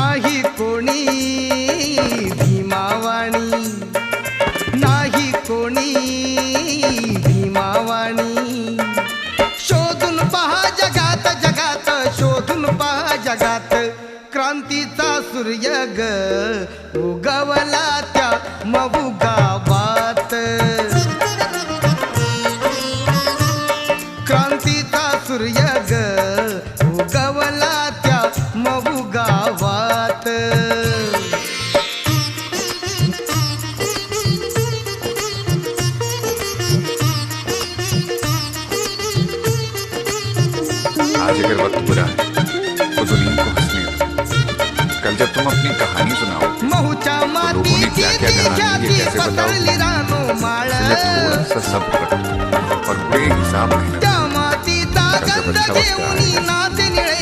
नाही कोणी भीमावाणी, नाही कोणी भीमावाणी. शोधून पहा जगात जगात, शोधून पहा जगात, क्रांतीचा सूर्य ग उगवला त्या मऊ गावात. क्रांतीचा सूर्य ग उगवला त्या मऊ गावात. आज अगर वक्त बुरा है तो दुनिया को हंसने दो. कल जब तुम अपनी कहानी सुनाओ महूच्या मातीची दिशाची पसरली रानो माळ. थोड़ा सा सब्र रखो और बड़े हिसाब में त्या मातीचा गंध घेऊन नाच निळे